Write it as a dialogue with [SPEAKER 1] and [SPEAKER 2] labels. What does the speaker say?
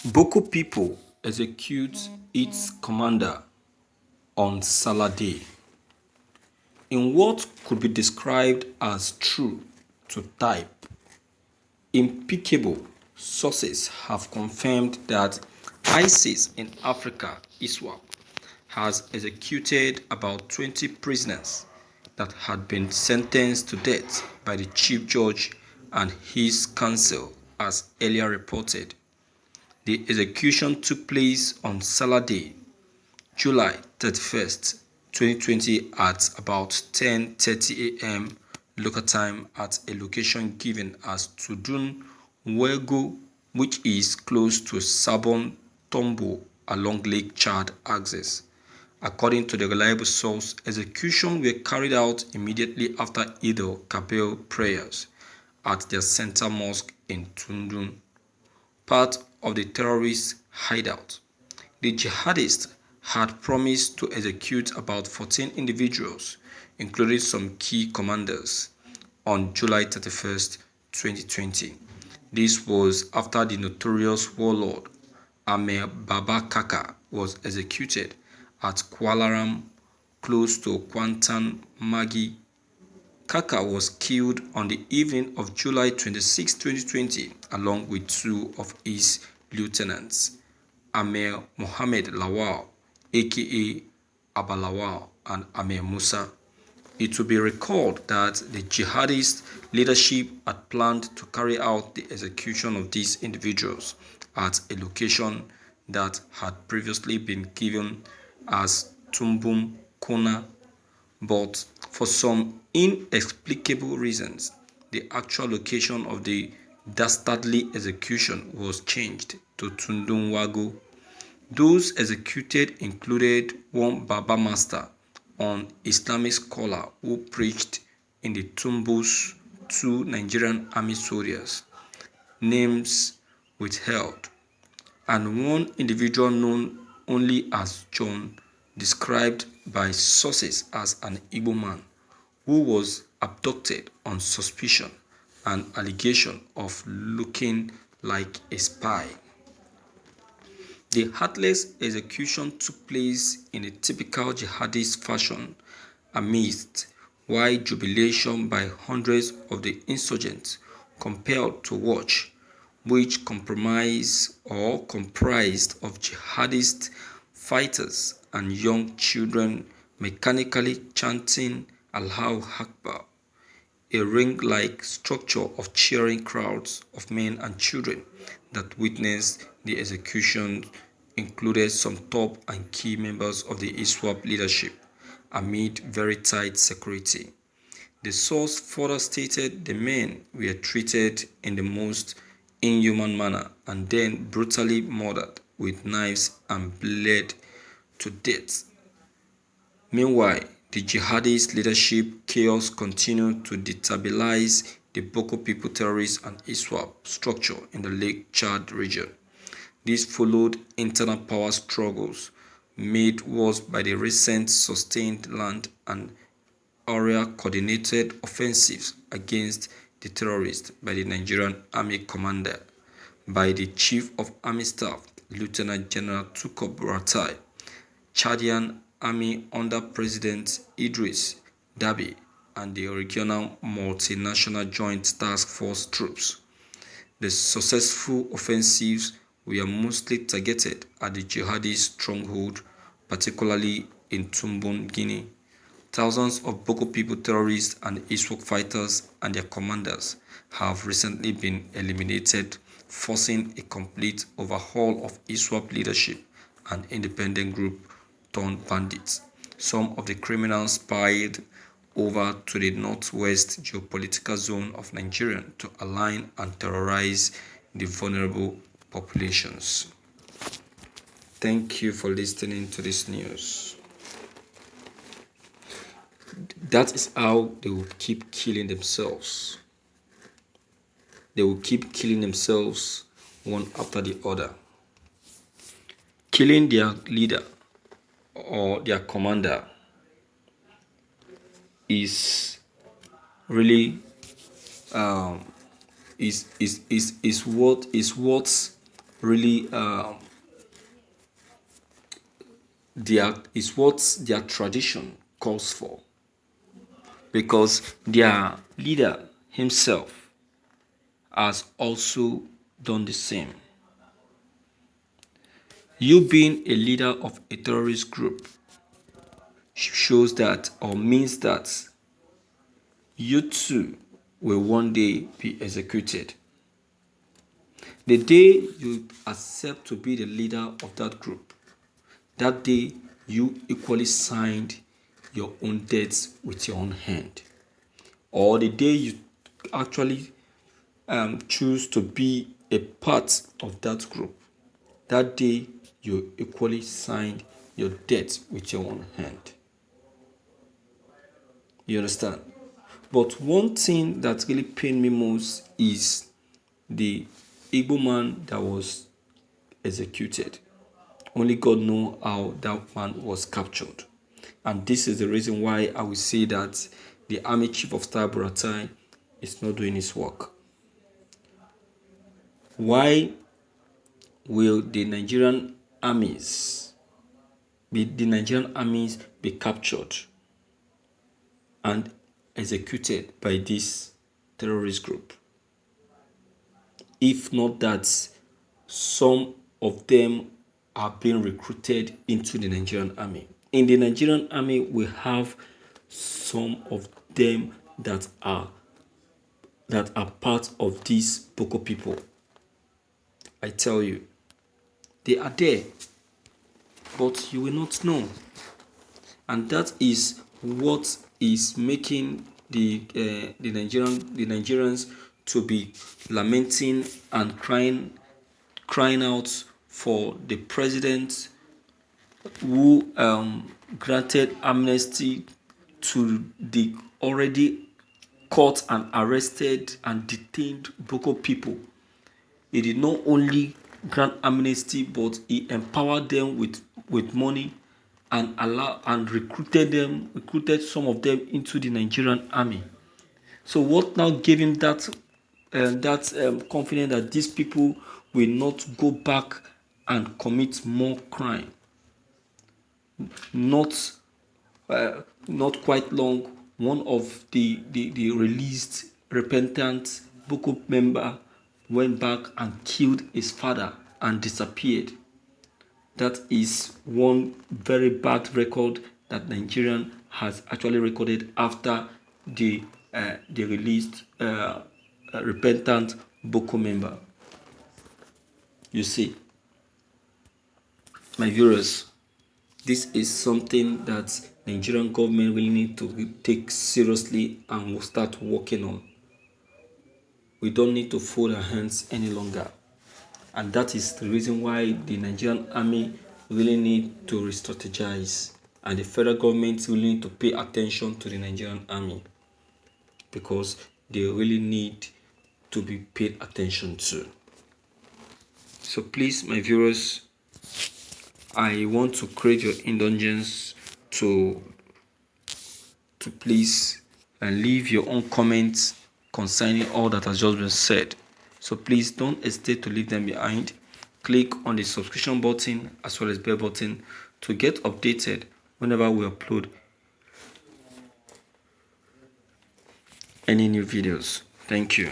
[SPEAKER 1] Bøkøh people execute its commander on Sallah Day. In what could be described as true to type, impeccable sources have confirmed that ISIS in Africa, ISWAP, has executed about 20 prisoners that had been sentenced to death by the chief judge and his council, as earlier reported. The execution took place on Salah Day, July 31st, 2020 at about 10:30 a.m. local time at a location given as Tudun Wego, which is close to Sabon Tombo along Lake Chad axis. According to the reliable source, executions were carried out immediately after Eid al-Kabir prayers at their center mosque in Tundun, part of the terrorist hideout. The jihadists had promised to execute about 14 individuals, including some key commanders, on July 31st, 2020. This was after the notorious warlord Amir Baba Kaka was executed at Kuala Ram, close to Kuantan Magi. Kaka was killed on the evening of July 26, 2020, along with two of his lieutenants, Amir Mohammed Lawal, aka Abalawal, and Amir Musa. It will be recalled that the jihadist leadership had planned to carry out the execution of these individuals at a location that had previously been given as Tumbum Kuna, but for some inexplicable reasons, the actual location of the dastardly execution was changed to Tundunwago. Those executed included one Baba Master, an Islamic scholar who preached in the tombs, two Nigerian army soldiers, names withheld, and one individual known only as John, described by sources as an Igbo man, who was abducted on suspicion and allegation of looking like a spy. The heartless execution took place in a typical jihadist fashion amidst wide jubilation by hundreds of the insurgents compelled to watch, which comprised of jihadist fighters and young children mechanically chanting Allahu Akbar, a ring-like structure of cheering crowds of men and children that witnessed the execution included some top and key members of the ISWAP leadership amid very tight security. The source further stated the men were treated in the most inhuman manner and then brutally murdered with knives and bled to death. Meanwhile, the jihadist leadership chaos continued to destabilize the Boko People terrorist and ISWAP structure in the Lake Chad region. This followed internal power struggles made worse by the recent sustained land and area coordinated offensives against the terrorists by the Nigerian Army Commander, by the Chief of Army Staff, Lieutenant General Tukur Buratai, Chadian Army under President Idris Deby, and the regional multinational Joint Task Force troops. The successful offensives were mostly targeted at the jihadist stronghold, particularly in Tumbun, Guinea. Thousands of Boko People terrorists and ISWAP fighters and their commanders have recently been eliminated, forcing a complete overhaul of ISWAP leadership and independent group turned bandits. Some of the criminals spied over to the northwest geopolitical zone of Nigeria to align and terrorize the vulnerable populations. Thank you for listening to this news. That is how they will keep killing themselves. They will keep killing themselves one after the other. Killing their leader or their commander is really is what really what their tradition calls for, because their leader himself has also done the same. You being a leader of a terrorist group shows that, or means that, you too will one day be executed. The day you accept to be the leader of that group, that day you equally signed your own death with your own hand. Or the day you actually choose to be a part of that group, that day you equally signed your death with your own hand. You understand? But one thing that really pained me most is the Igbo man that was executed. Only God knows how that man was captured. And this is the reason why I will say that the Army Chief of Staff Buratai is not doing his work. Why will the Nigerian armies be captured and executed by this terrorist group? If not that some of them are being recruited into the Nigerian army. In the Nigerian army, we have some of them that are part of these Bøkøh people. I tell you, they are there, but you will not know. And that is what is making the Nigerians to be lamenting and crying out for the president who granted amnesty to the already caught and arrested and detained Bøkøh people. He did not only grant amnesty, but he empowered them with money and recruited some of them into the Nigerian army. So what now gave him that confidence that these people will not go back and commit more crime? Not quite long, one of the released repentant Bøkøh member went back and killed his father and disappeared. That is one very bad record that Nigerian has actually recorded after the released repentant Bøkøh member. You see, my viewers, this is something that Nigerian government really need to take seriously and will start working on. We don't need to fold our hands any longer. And that is the reason why the Nigerian army really need to re-strategize, and the federal government really need to pay attention to the Nigerian army, because they really need to be paid attention to. So please, my viewers, I want to create your indulgence to please leave your own comments concerning all that has just been said. So please don't hesitate to leave them behind. Click on the subscription button as well as bell button to get updated whenever we upload any new videos. Thank you.